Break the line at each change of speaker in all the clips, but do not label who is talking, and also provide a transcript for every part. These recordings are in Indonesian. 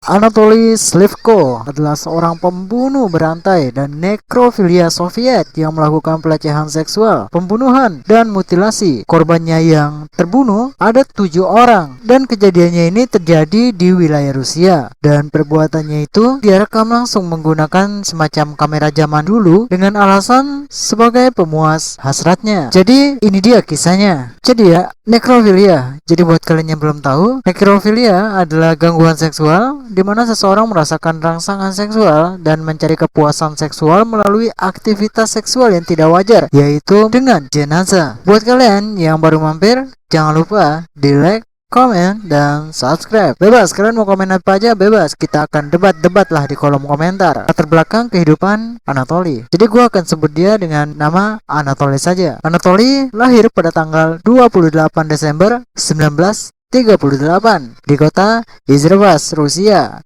Anatoly Slivko adalah seorang pembunuh berantai dan nekrofilia Soviet yang melakukan pelecehan seksual, pembunuhan, dan mutilasi. Korbannya yang terbunuh ada 7 orang dan kejadiannya ini terjadi di wilayah Rusia, dan perbuatannya itu direkam langsung menggunakan semacam kamera zaman dulu dengan alasan sebagai pemuas hasratnya. Jadi ini dia kisahnya. Jadi ya, nekrofilia. Jadi buat kalian yang belum tahu, nekrofilia adalah gangguan seksual di mana seseorang merasakan rangsangan seksual dan mencari kepuasan seksual melalui aktivitas seksual yang tidak wajar, yaitu dengan jenazah. Buat kalian yang baru mampir, jangan lupa di like, komen, dan subscribe. Bebas, kalian mau komen apa aja bebas. Kita akan debat-debat lah di kolom komentar. Latar belakang kehidupan Anatoly. Jadi gue akan sebut dia dengan nama Anatoly saja. Anatoly lahir pada tanggal 28 Desember 1938 di kota Izhevsk, Rusia.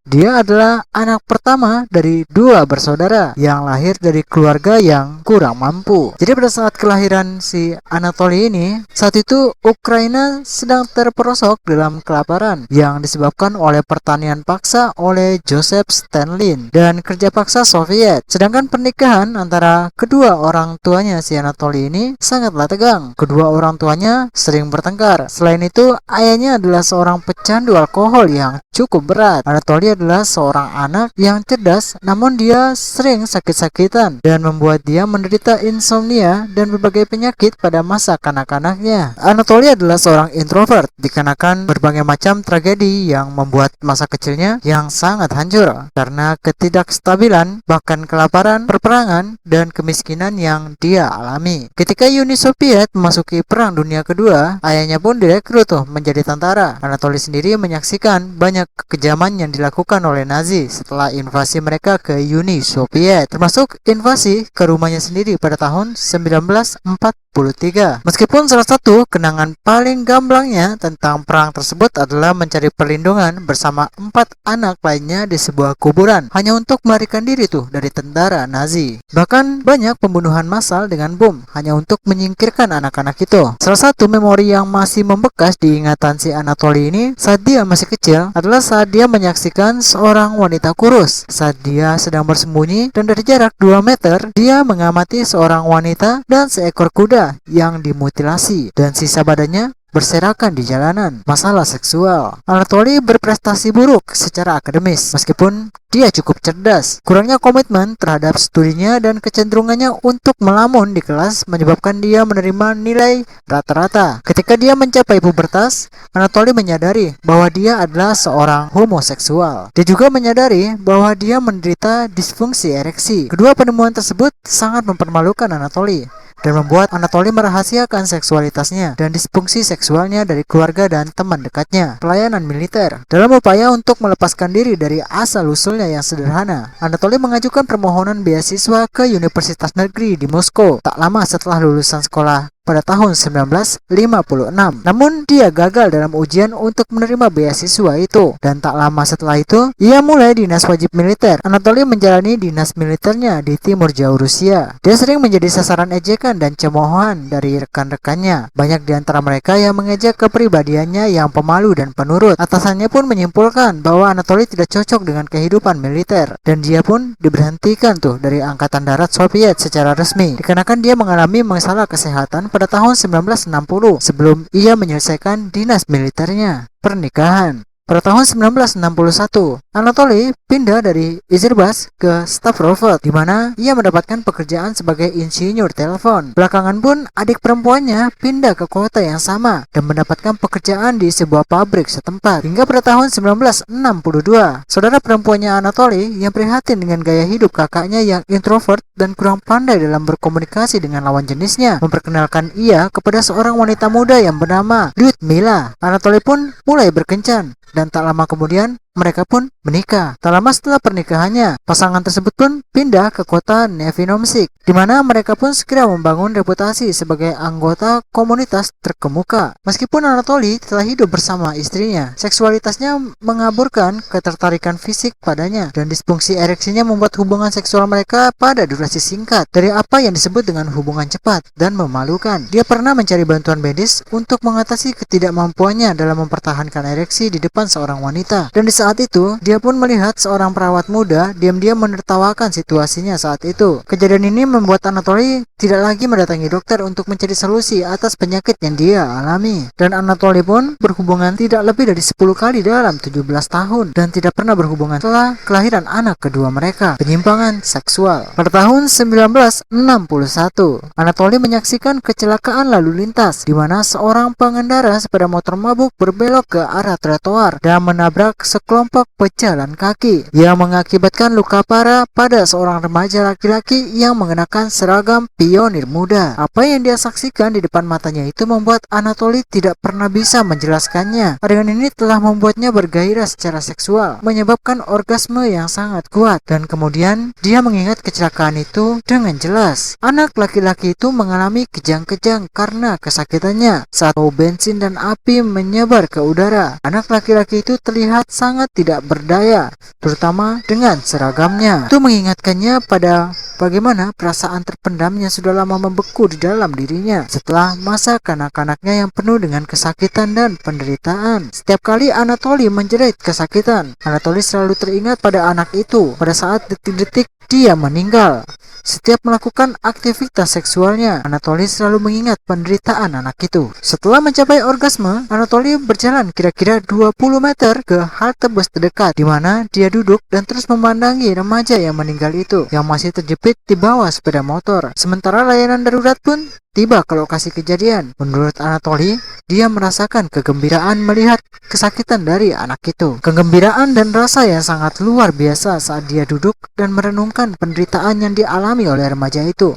Dia adalah anak pertama dari 2 bersaudara yang lahir dari keluarga yang kurang mampu. Jadi pada saat kelahiran si Anatoly ini, saat itu Ukraina sedang terperosok dalam kelaparan yang disebabkan oleh pertanian paksa oleh Joseph Stalin dan kerja paksa Soviet. Sedangkan pernikahan antara kedua orang tuanya si Anatoly ini sangatlah tegang. Kedua orang tuanya sering bertengkar. Selain itu, ayahnya adalah seorang pecandu alkohol yang cukup berat. Anatoly adalah seorang anak yang cerdas, namun dia sering sakit-sakitan dan membuat dia menderita insomnia dan berbagai penyakit pada masa kanak-kanaknya. Anatoly adalah seorang introvert dikarenakan berbagai macam tragedi yang membuat masa kecilnya yang sangat hancur karena ketidakstabilan, bahkan kelaparan, perperangan, dan kemiskinan yang dia alami. Ketika Uni Soviet memasuki Perang Dunia Kedua, ayahnya pun direkrut menjadi tentara. Anatoly sendiri menyaksikan banyak kekejaman yang dilakukan oleh Nazi setelah invasi mereka ke Uni Soviet, termasuk invasi ke rumahnya sendiri pada tahun 1943. Meskipun salah satu kenangan paling gamblangnya tentang perang tersebut adalah mencari perlindungan bersama 4 anak lainnya di sebuah kuburan hanya untuk melarikan diri dari tentara Nazi. Bahkan banyak pembunuhan massal dengan bom hanya untuk menyingkirkan anak-anak itu. Salah satu memori yang masih membekas di ingatan si Anatoly ini saat dia masih kecil adalah saat dia menyaksikan seorang wanita kurus saat dia sedang bersembunyi, dan dari jarak 2 meter dia mengamati seorang wanita dan seekor kuda yang dimutilasi dan sisa badannya berserakan di jalanan. Masalah seksual. Anatoly berprestasi buruk secara akademis meskipun dia cukup cerdas. Kurangnya komitmen terhadap studinya dan kecenderungannya untuk melamun di kelas menyebabkan dia menerima nilai rata-rata. Ketika dia mencapai pubertas, Anatoly menyadari bahwa dia adalah seorang homoseksual. Dia juga menyadari bahwa dia menderita disfungsi ereksi. Kedua penemuan tersebut sangat mempermalukan Anatoly dan membuat Anatoly merahasiakan seksualitasnya dan disfungsi seksualnya dari keluarga dan teman dekatnya. Pelayanan militer. Dalam upaya untuk melepaskan diri dari asal-usulnya yang sederhana, Anatoly mengajukan permohonan beasiswa ke Universitas Negeri di Moskow tak lama setelah lulusan sekolah pada tahun 1956. Namun dia gagal dalam ujian untuk menerima beasiswa itu, dan tak lama setelah itu ia mulai dinas wajib militer. Anatoly menjalani dinas militernya di timur jauh Rusia. Dia sering menjadi sasaran ejekan dan cemoohan dari rekan-rekannya. Banyak di antara mereka yang mengejek kepribadiannya yang pemalu dan penurut. Atasannya pun menyimpulkan bahwa Anatoly tidak cocok dengan kehidupan militer, dan dia pun diberhentikan dari Angkatan Darat Soviet secara resmi dikarenakan dia mengalami masalah kesehatan pada tahun 1960 sebelum ia menyelesaikan dinas militernya. Pernikahan. Pada tahun 1961, Anatoly pindah dari Izhevsk ke Stavropol, di mana ia mendapatkan pekerjaan sebagai insinyur telepon. Belakangan pun adik perempuannya pindah ke kota yang sama dan mendapatkan pekerjaan di sebuah pabrik setempat. Hingga pada tahun 1962, saudara perempuannya Anatoly yang prihatin dengan gaya hidup kakaknya yang introvert dan kurang pandai dalam berkomunikasi dengan lawan jenisnya, memperkenalkan ia kepada seorang wanita muda yang bernama Lyudmila. Anatoly pun mulai berkencan, dan tak lama kemudian mereka pun menikah. Tak lama setelah pernikahannya, pasangan tersebut pun pindah ke kota Nevinomsik, di mana mereka pun segera membangun reputasi sebagai anggota komunitas terkemuka. Meskipun Anatoly telah hidup bersama istrinya, seksualitasnya mengaburkan ketertarikan fisik padanya, dan disfungsi ereksinya membuat hubungan seksual mereka pada durasi singkat dari apa yang disebut dengan hubungan cepat dan memalukan. Dia pernah mencari bantuan medis untuk mengatasi ketidakmampuannya dalam mempertahankan ereksi di depan seorang wanita, dan di saat itu, dia pun melihat seorang perawat muda diam-diam menertawakan situasinya saat itu. Kejadian ini membuat Anatoly tidak lagi mendatangi dokter untuk mencari solusi atas penyakit yang dia alami. Dan Anatoly pun berhubungan tidak lebih dari 10 kali dalam 17 tahun dan tidak pernah berhubungan setelah kelahiran anak kedua mereka. Penyimpangan seksual. Pada tahun 1961, Anatoly menyaksikan kecelakaan lalu lintas di mana seorang pengendara sepeda motor mabuk berbelok ke arah trotoar dan menabrak sekelompok pejalan kaki yang mengakibatkan luka parah pada seorang remaja laki-laki yang mengenakan seragam pionir muda. Apa yang dia saksikan di depan matanya itu membuat Anatoly tidak pernah bisa menjelaskannya. Adegan ini telah membuatnya bergairah secara seksual, menyebabkan orgasme yang sangat kuat, dan kemudian dia mengingat kecelakaan itu dengan jelas. Anak laki-laki itu mengalami kejang-kejang karena kesakitannya saat bau bensin dan api menyebar ke udara. Anak laki-laki itu terlihat sangat tidak berdaya, terutama dengan seragamnya. Itu mengingatkannya pada bagaimana perasaan terpendamnya sudah lama membeku di dalam dirinya setelah masa kanak-kanaknya yang penuh dengan kesakitan dan penderitaan. Setiap kali Anatoly menjerit kesakitan, Anatoly selalu teringat pada anak itu pada saat detik-detik dia meninggal. Setiap melakukan aktivitas seksualnya, Anatoly selalu mengingat penderitaan anak itu. Setelah mencapai orgasme, Anatoly berjalan kira-kira 20 meter ke halte bus terdekat, di mana dia duduk dan terus memandangi remaja yang meninggal itu yang masih terjepit di bawah sepeda motor. Sementara layanan darurat pun tiba ke lokasi kejadian. Menurut Anatoly, dia merasakan kegembiraan melihat kesakitan dari anak itu. Kegembiraan dan rasa yang sangat luar biasa saat dia duduk dan merenungkan penderitaan yang dialami oleh remaja itu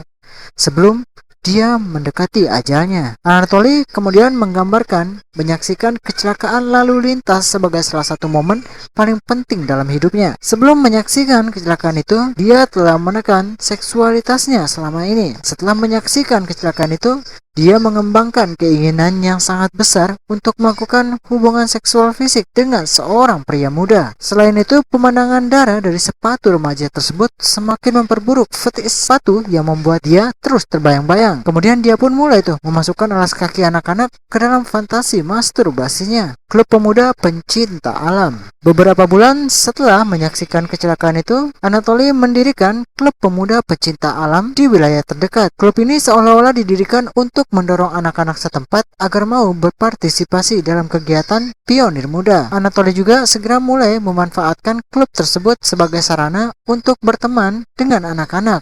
sebelum dia mendekati ajalnya. Anatoly kemudian menggambarkan menyaksikan kecelakaan lalu lintas sebagai salah satu momen paling penting dalam hidupnya. Sebelum menyaksikan kecelakaan itu, dia telah menekan seksualitasnya selama ini. Setelah menyaksikan kecelakaan itu, dia mengembangkan keinginan yang sangat besar untuk melakukan hubungan seksual fisik dengan seorang pria muda. Selain itu, pemandangan darah dari sepatu remaja tersebut semakin memperburuk fetish sepatu yang membuat dia terus terbayang-bayang. Kemudian dia pun mulai memasukkan alas kaki anak-anak ke dalam fantasi masturbasinya. Klub pemuda pencinta alam. Beberapa bulan setelah menyaksikan kecelakaan itu, Anatoly mendirikan klub pemuda pecinta alam di wilayah terdekat. Klub ini seolah-olah didirikan untuk mendorong anak-anak setempat agar mau berpartisipasi dalam kegiatan pionir muda. Anatoly juga segera mulai memanfaatkan klub tersebut sebagai sarana untuk berteman dengan anak-anak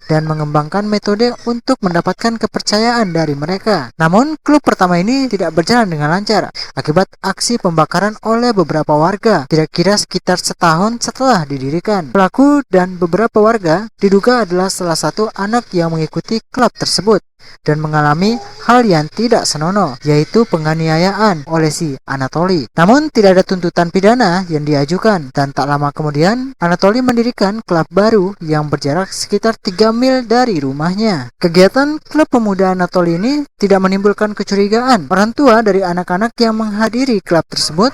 dan mengembangkan metode untuk mendapatkan kepercayaan dari mereka. Namun, klub pertama ini tidak berjalan dengan lancar akibat aksi pembakaran oleh beberapa warga kira-kira sekitar setahun setelah didirikan. Pelaku dan beberapa warga diduga adalah salah satu anak yang mengikuti klub tersebut dan mengalami hal yang tidak senonoh, yaitu penganiayaan oleh si Anatoly. Namun tidak ada tuntutan pidana yang diajukan, dan tak lama kemudian Anatoly mendirikan klub baru yang berjarak sekitar 3 mil dari rumahnya. Kegiatan klub pemuda Anatoly ini tidak menimbulkan kecurigaan. Orang tua dari anak-anak yang menghadiri klub tersebut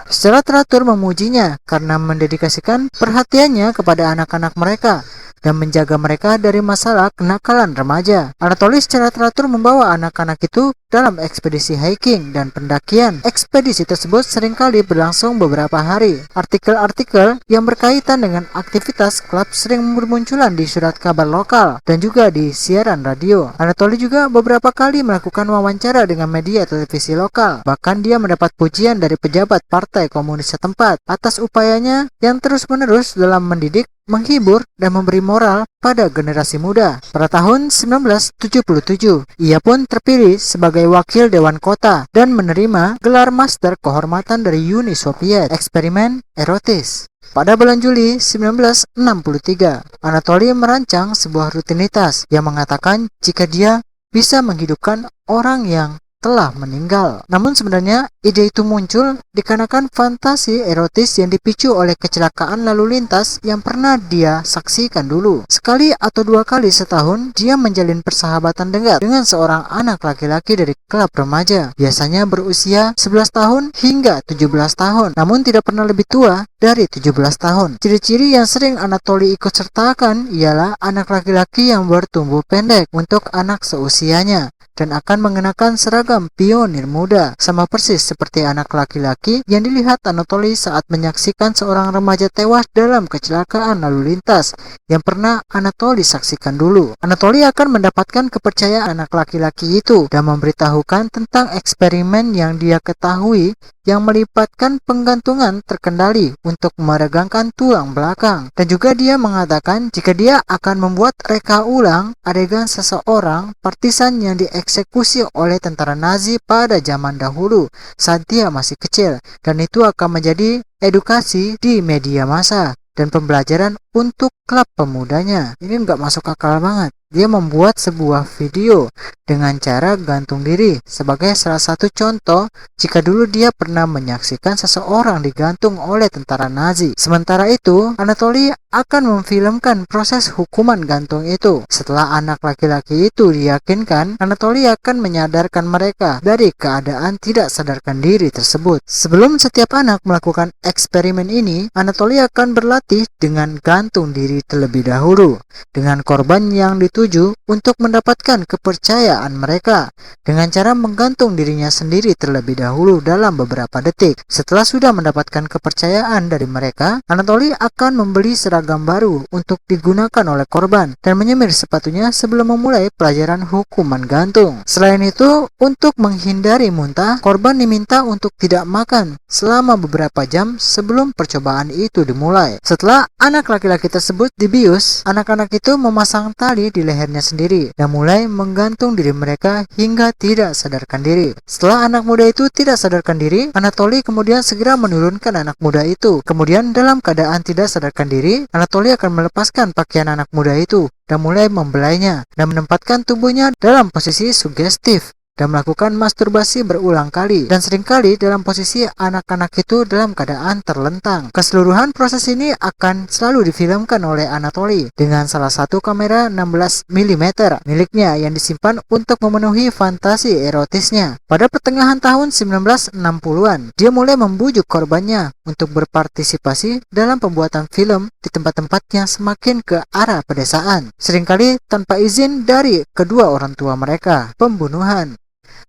secara teratur memujinya karena mendedikasikan perhatiannya kepada anak-anak mereka dan menjaga mereka dari masalah kenakalan remaja. Anatoly secara teratur membawa anak-anak itu dalam ekspedisi hiking dan pendakian. Ekspedisi tersebut seringkali berlangsung beberapa hari. Artikel-artikel yang berkaitan dengan aktivitas klub sering bermunculan di surat kabar lokal dan juga di siaran radio. Anatoly juga beberapa kali melakukan wawancara dengan media televisi lokal. Bahkan dia mendapat pujian dari pejabat Partai Komunis setempat atas upayanya yang terus-menerus dalam mendidik, menghibur, dan memberi moral pada generasi muda. Pada tahun 1977, ia pun terpilih sebagai wakil Dewan Kota dan menerima gelar Master Kehormatan dari Uni Soviet. Eksperimen erotis. Pada bulan Juli 1963, Anatoly merancang sebuah rutinitas yang mengatakan jika dia bisa menghidupkan orang yang telah meninggal. Namun sebenarnya ide itu muncul dikarenakan fantasi erotis yang dipicu oleh kecelakaan lalu lintas yang pernah dia saksikan dulu. Sekali atau dua kali setahun dia menjalin persahabatan dekat dengan seorang anak laki-laki dari klub remaja, biasanya berusia 11 tahun hingga 17 tahun, namun tidak pernah lebih tua dari 17 tahun. Ciri-ciri yang sering Anatoly ikut sertakan ialah anak laki-laki yang bertumbuh pendek untuk anak seusianya dan akan mengenakan seragam seragam pionir muda, sama persis seperti anak laki-laki yang dilihat Anatoly saat menyaksikan seorang remaja tewas dalam kecelakaan lalu lintas yang pernah Anatoly saksikan dulu. Anatoly akan mendapatkan kepercayaan anak laki-laki itu dan memberitahukan tentang eksperimen yang dia ketahui yang melibatkan penggantungan terkendali untuk meregangkan tulang belakang. Dan juga dia mengatakan jika dia akan membuat reka ulang adegan seseorang partisan yang dieksekusi oleh tentara Nazi pada zaman dahulu saat dia masih kecil, dan itu akan menjadi edukasi di media massa dan pembelajaran untuk klub pemudanya. Ini nggak masuk akal banget. Dia membuat sebuah video dengan cara gantung diri sebagai salah satu contoh jika dulu dia pernah menyaksikan seseorang digantung oleh tentara Nazi. Sementara itu, Anatoly akan memfilmkan proses hukuman gantung itu. Setelah anak laki-laki itu diyakinkan, Anatoly akan menyadarkan mereka dari keadaan tidak sadarkan diri tersebut. Sebelum setiap anak melakukan eksperimen ini, Anatoly akan berlatih dengan gantung diri terlebih dahulu dengan korban yang dituju untuk mendapatkan kepercayaan mereka dengan cara menggantung dirinya sendiri terlebih dahulu dalam beberapa detik. Setelah sudah mendapatkan kepercayaan dari mereka, Anatoly akan membeli seragam baru untuk digunakan oleh korban dan menyemir sepatunya sebelum memulai pelajaran hukuman gantung. Selain itu, untuk menghindari muntah, korban diminta untuk tidak makan selama beberapa jam sebelum percobaan itu dimulai. Setelah anak laki-laki tersebut dibius, anak-anak itu memasang tali di lehernya sendiri dan mulai menggantung diri mereka hingga tidak sadarkan diri. Setelah anak muda itu tidak sadarkan diri, Anatoly kemudian segera menurunkan anak muda itu. Kemudian dalam keadaan tidak sadarkan diri, Anatoly akan melepaskan pakaian anak muda itu dan mulai membelainya dan menempatkan tubuhnya dalam posisi sugestif dan melakukan masturbasi berulang kali, dan seringkali dalam posisi anak-anak itu dalam keadaan terlentang. Keseluruhan proses ini akan selalu difilmkan oleh Anatoly dengan salah satu kamera 16 mm miliknya yang disimpan untuk memenuhi fantasi erotisnya. Pada pertengahan tahun 1960-an, dia mulai membujuk korbannya untuk berpartisipasi dalam pembuatan film di tempat-tempat yang semakin ke arah pedesaan, seringkali tanpa izin dari kedua orang tua mereka. Pembunuhan.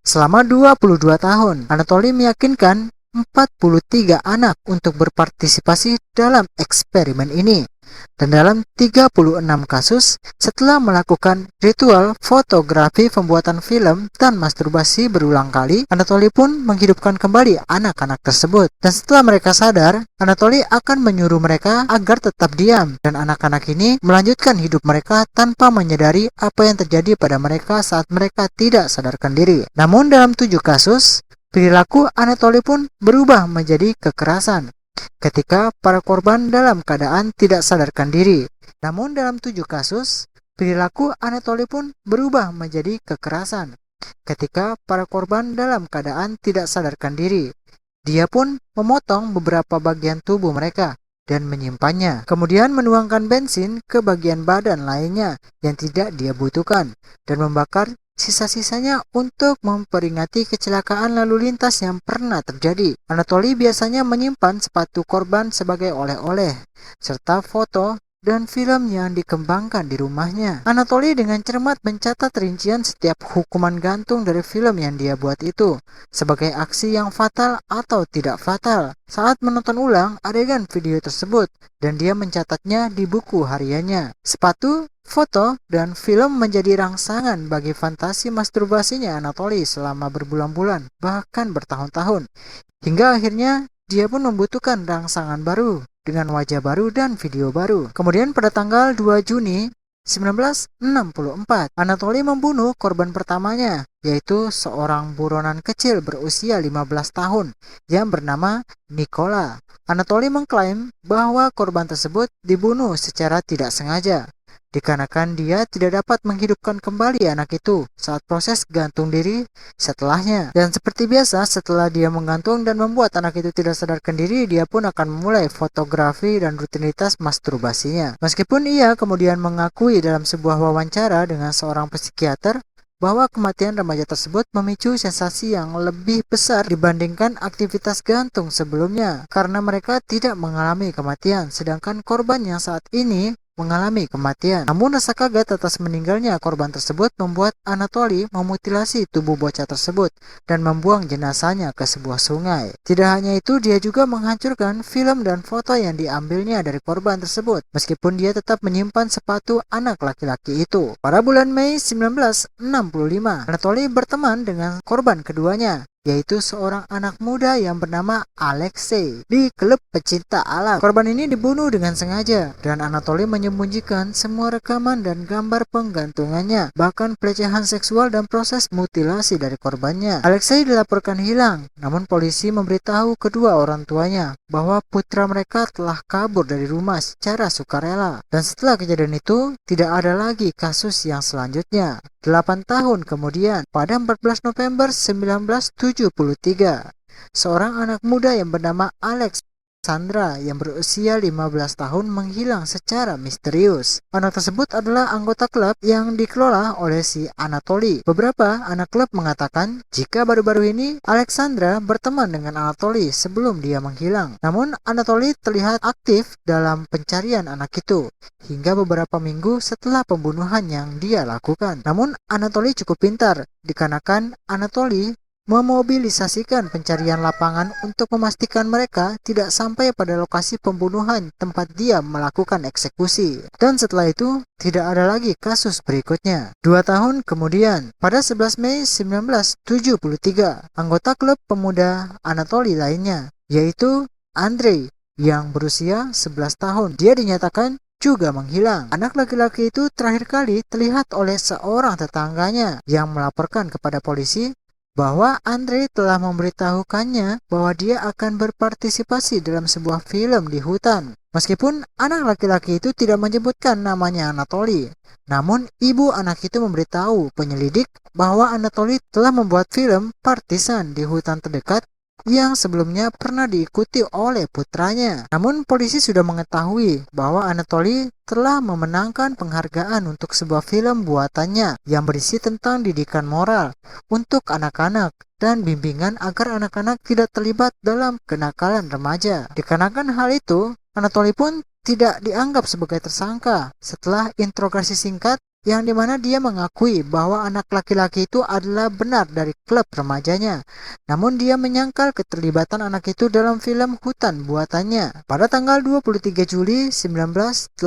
Selama 22 tahun, Anatoly meyakinkan 43 anak untuk berpartisipasi dalam eksperimen ini. Dan dalam 36 kasus, setelah melakukan ritual fotografi pembuatan film dan masturbasi berulang kali, Anatoly pun menghidupkan kembali anak-anak tersebut. Dan setelah mereka sadar, Anatoly akan menyuruh mereka agar tetap diam, dan anak-anak ini melanjutkan hidup mereka tanpa menyadari apa yang terjadi pada mereka saat mereka tidak sadarkan diri. Namun dalam 7 kasus, perilaku Anatoly pun berubah menjadi kekerasan ketika para korban dalam keadaan tidak sadarkan diri. Namun dalam 7 kasus, perilaku Anatoly pun berubah menjadi kekerasan ketika para korban dalam keadaan tidak sadarkan diri. Dia pun memotong beberapa bagian tubuh mereka dan menyimpannya, kemudian menuangkan bensin ke bagian badan lainnya yang tidak dia butuhkan dan membakar sisa-sisanya untuk memperingati kecelakaan lalu lintas yang pernah terjadi. Anatoly biasanya menyimpan sepatu korban sebagai oleh-oleh, serta foto dan film yang dikembangkan di rumahnya. Anatoly dengan cermat mencatat rincian setiap hukuman gantung dari film yang dia buat itu, sebagai aksi yang fatal atau tidak fatal. Saat menonton ulang adegan video tersebut, dan dia mencatatnya di buku hariannya. Sepatu, foto, dan film menjadi rangsangan bagi fantasi masturbasinya Anatoly selama berbulan-bulan, bahkan bertahun-tahun. Hingga akhirnya dia pun membutuhkan rangsangan baru dengan wajah baru dan video baru. Kemudian pada tanggal 2 Juni 1964, Anatoly membunuh korban pertamanya, yaitu seorang buronan kecil berusia 15 tahun yang bernama Nikola. Anatoly mengklaim bahwa korban tersebut dibunuh secara tidak sengaja, dikarenakan dia tidak dapat menghidupkan kembali anak itu saat proses gantung diri setelahnya. Dan seperti biasa, setelah dia menggantung dan membuat anak itu tidak sadarkan diri, dia pun akan memulai fotografi dan rutinitas masturbasinya. Meskipun ia kemudian mengakui dalam sebuah wawancara dengan seorang psikiater bahwa kematian remaja tersebut memicu sensasi yang lebih besar dibandingkan aktivitas gantung sebelumnya, karena mereka tidak mengalami kematian, sedangkan korban yang saat ini mengalami kematian. Namun rasa kaget atas meninggalnya korban tersebut membuat Anatoly memutilasi tubuh bocah tersebut dan membuang jenazahnya ke sebuah sungai. Tidak hanya itu, dia juga menghancurkan film dan foto yang diambilnya dari korban tersebut, meskipun dia tetap menyimpan sepatu anak laki-laki itu. Pada bulan Mei 1965, Anatoly berteman dengan korban keduanya, yaitu seorang anak muda yang bernama Alexei di klub pecinta alam. Korban ini dibunuh dengan sengaja dan Anatoly menyembunyikan semua rekaman dan gambar penggantungannya, bahkan pelecehan seksual dan proses mutilasi dari korbannya. Alexei dilaporkan hilang, namun polisi memberitahu kedua orang tuanya bahwa putra mereka telah kabur dari rumah secara sukarela. Dan setelah kejadian itu, tidak ada lagi kasus yang selanjutnya. 8 tahun kemudian, pada 14 November 1973, seorang anak muda yang bernama Alexandra yang berusia 15 tahun menghilang secara misterius. Anak tersebut adalah anggota klub yang dikelola oleh si Anatoly. Beberapa anak klub mengatakan jika baru-baru ini Alexandra berteman dengan Anatoly sebelum dia menghilang. Namun Anatoly terlihat aktif dalam pencarian anak itu hingga beberapa minggu setelah pembunuhan yang dia lakukan. Namun Anatoly cukup pintar, dikarenakan Anatoly memobilisasikan pencarian lapangan untuk memastikan mereka tidak sampai pada lokasi pembunuhan tempat dia melakukan eksekusi. Dan setelah itu, tidak ada lagi kasus berikutnya. 2 tahun kemudian, pada 11 Mei 1973, anggota klub pemuda Anatoly lainnya, yaitu Andrei, yang berusia 11 tahun, dia dinyatakan juga menghilang. Anak laki-laki itu terakhir kali terlihat oleh seorang tetangganya yang melaporkan kepada polisi bahwa Andre telah memberitahukannya bahwa dia akan berpartisipasi dalam sebuah film di hutan. Meskipun anak laki-laki itu tidak menyebutkan namanya Anatoly, namun ibu anak itu memberitahu penyelidik bahwa Anatoly telah membuat film Partisan di hutan terdekat yang sebelumnya pernah diikuti oleh putranya. Namun polisi sudah mengetahui bahwa Anatoly telah memenangkan penghargaan untuk sebuah film buatannya yang berisi tentang didikan moral untuk anak-anak dan bimbingan agar anak-anak tidak terlibat dalam kenakalan remaja. Dikarenakan hal itu, Anatoly pun tidak dianggap sebagai tersangka setelah interogasi singkat yang dimana dia mengakui bahwa anak laki-laki itu adalah benar dari klub remajanya. Namun dia menyangkal keterlibatan anak itu dalam film hutan buatannya. Pada tanggal 23 Juli 1985,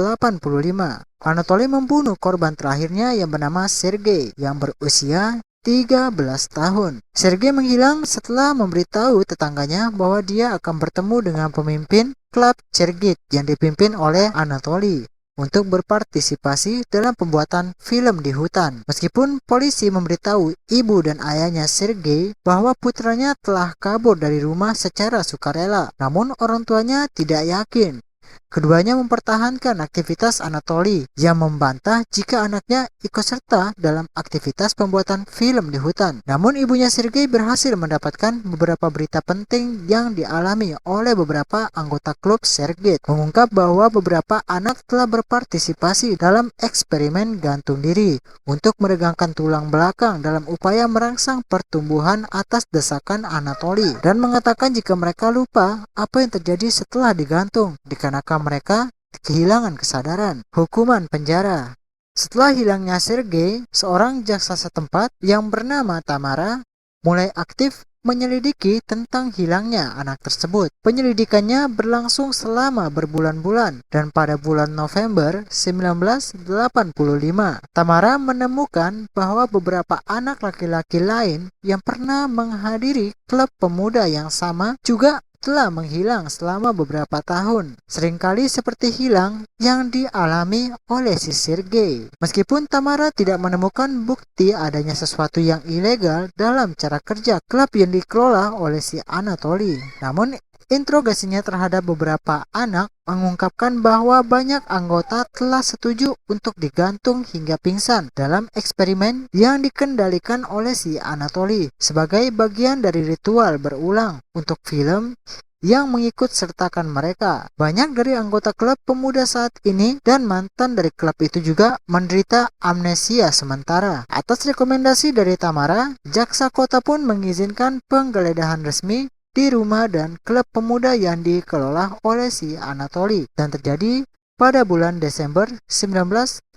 Anatoly membunuh korban terakhirnya yang bernama Sergei yang berusia 13 tahun. Sergei menghilang setelah memberitahu tetangganya bahwa dia akan bertemu dengan pemimpin klub Chergit yang dipimpin oleh Anatoly untuk berpartisipasi dalam pembuatan film di hutan. Meskipun polisi memberitahu ibu dan ayahnya Sergei bahwa putranya telah kabur dari rumah secara sukarela, namun orang tuanya tidak yakin. Keduanya mempertahankan aktivitas Anatoly yang membantah jika anaknya ikut serta dalam aktivitas pembuatan film di hutan. Namun ibunya Sergei berhasil mendapatkan beberapa berita penting yang dialami oleh beberapa anggota klub Sergei, mengungkap bahwa beberapa anak telah berpartisipasi dalam eksperimen gantung diri untuk meregangkan tulang belakang dalam upaya merangsang pertumbuhan atas desakan Anatoly, dan mengatakan jika mereka lupa apa yang terjadi setelah digantung dikarenakan mereka kehilangan kesadaran. Hukuman penjara. Setelah hilangnya Sergei, seorang jaksa setempat yang bernama Tamara mulai aktif menyelidiki tentang hilangnya anak tersebut. Penyelidikannya berlangsung selama berbulan-bulan dan pada bulan November 1985, Tamara menemukan bahwa beberapa anak laki-laki lain yang pernah menghadiri klub pemuda yang sama juga telah menghilang selama beberapa tahun, seringkali seperti hilang yang dialami oleh si Sergei. Meskipun Tamara tidak menemukan bukti adanya sesuatu yang ilegal dalam cara kerja klub yang dikelola oleh si Anatoly, namun interogasinya terhadap beberapa anak mengungkapkan bahwa banyak anggota telah setuju untuk digantung hingga pingsan dalam eksperimen yang dikendalikan oleh si Anatoly sebagai bagian dari ritual berulang untuk film yang mengikut sertakan mereka. Banyak dari anggota klub pemuda saat ini dan mantan dari klub itu juga menderita amnesia sementara. Atas rekomendasi dari Tamara, jaksa kota pun mengizinkan penggeledahan resmi di rumah dan klub pemuda yang dikelola oleh si Anatoly, dan terjadi pada bulan Desember 1985.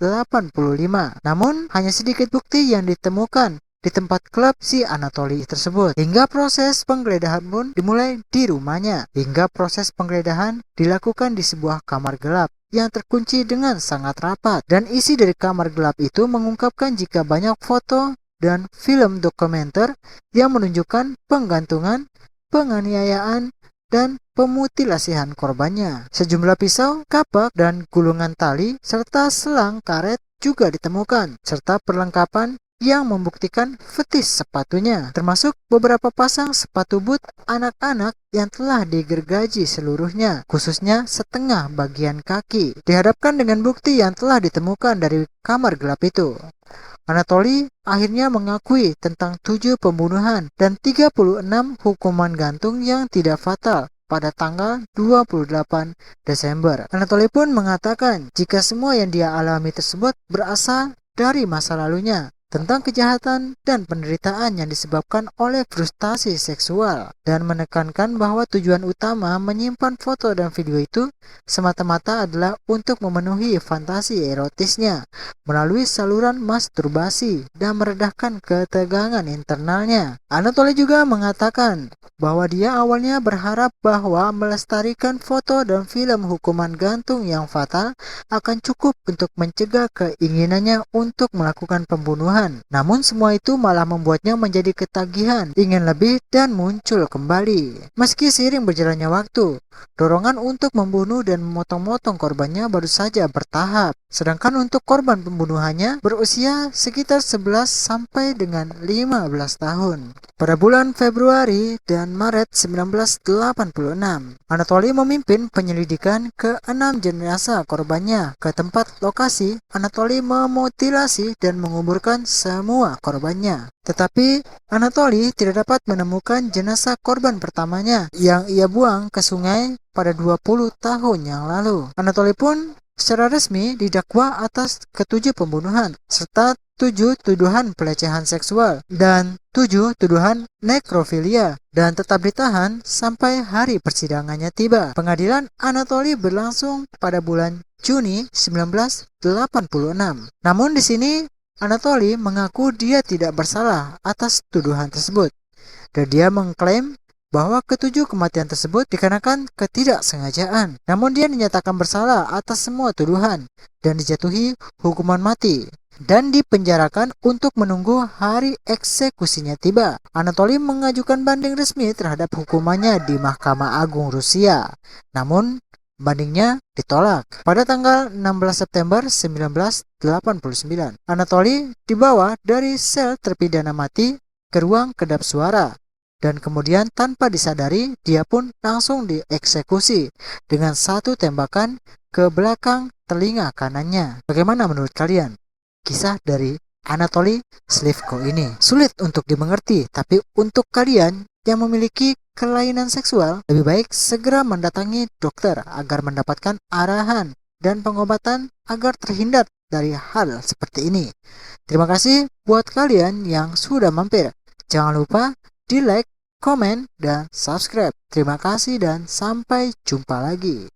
Namun, hanya sedikit bukti yang ditemukan di tempat klub si Anatoly tersebut. Hingga proses penggeledahan pun dimulai di rumahnya. Hingga proses penggeledahan dilakukan di sebuah kamar gelap yang terkunci dengan sangat rapat. Dan isi dari kamar gelap itu mengungkapkan jika banyak foto dan film dokumenter yang menunjukkan penggantungan, penganiayaan, dan pemutilasian korbannya. Sejumlah pisau, kapak, dan gulungan tali, serta selang karet juga ditemukan, serta perlengkapan yang membuktikan fetis sepatunya, termasuk beberapa pasang sepatu boot anak-anak yang telah digergaji seluruhnya, khususnya setengah bagian kaki. Dihadapkan dengan bukti yang telah ditemukan dari kamar gelap itu, Anatoly akhirnya mengakui tentang 7 pembunuhan dan 36 hukuman gantung yang tidak fatal pada tanggal 28 Desember. Anatoly pun mengatakan jika semua yang dia alami tersebut berasal dari masa lalunya, tentang kejahatan dan penderitaan yang disebabkan oleh frustasi seksual, dan menekankan bahwa tujuan utama menyimpan foto dan video itu semata-mata adalah untuk memenuhi fantasi erotisnya melalui saluran masturbasi dan meredahkan ketegangan internalnya. Anatoly juga mengatakan bahwa dia awalnya berharap bahwa melestarikan foto dan film hukuman gantung yang fatal akan cukup untuk mencegah keinginannya untuk melakukan pembunuhan. Namun semua itu malah membuatnya menjadi ketagihan, ingin lebih, dan muncul kembali. Meski seiring berjalannya waktu, dorongan untuk membunuh dan memotong-motong korbannya baru saja bertahap. Sedangkan untuk korban pembunuhannya berusia sekitar 11 sampai dengan 15 tahun. Pada bulan Februari dan Maret 1986, Anatoly memimpin penyelidikan ke-6 jenazah korbannya. Ke tempat lokasi, Anatoly memutilasi dan menguburkan semua korbannya. Tetapi Anatoly tidak dapat menemukan jenazah korban pertamanya yang ia buang ke sungai pada 20 tahun yang lalu. Anatoly pun secara resmi didakwa atas ke-7 pembunuhan serta 7 tuduhan pelecehan seksual dan 7 tuduhan nekrofilia, dan tetap ditahan sampai hari persidangannya tiba. Pengadilan Anatoly berlangsung pada bulan Juni 1986. Namun di sini Anatoly mengaku dia tidak bersalah atas tuduhan tersebut, dan dia mengklaim bahwa ke-7 kematian tersebut dikarenakan ketidaksengajaan. Namun dia dinyatakan bersalah atas semua tuduhan dan dijatuhi hukuman mati dan dipenjarakan untuk menunggu hari eksekusinya tiba. Anatoly mengajukan banding resmi terhadap hukumannya di Mahkamah Agung Rusia. Namun bandingnya ditolak. Pada tanggal 16 September 1989, Anatoly dibawa dari sel terpidana mati ke ruang kedap suara. Dan kemudian tanpa disadari, dia pun langsung dieksekusi dengan 1 tembakan ke belakang telinga kanannya. Bagaimana menurut kalian kisah dari Anatoly Slivko ini? Sulit untuk dimengerti, tapi untuk kalian yang memiliki kelainan seksual, lebih baik segera mendatangi dokter agar mendapatkan arahan dan pengobatan agar terhindar dari hal seperti ini. Terima kasih buat kalian yang sudah mampir. Jangan lupa di like, komen, dan subscribe. Terima kasih dan sampai jumpa lagi.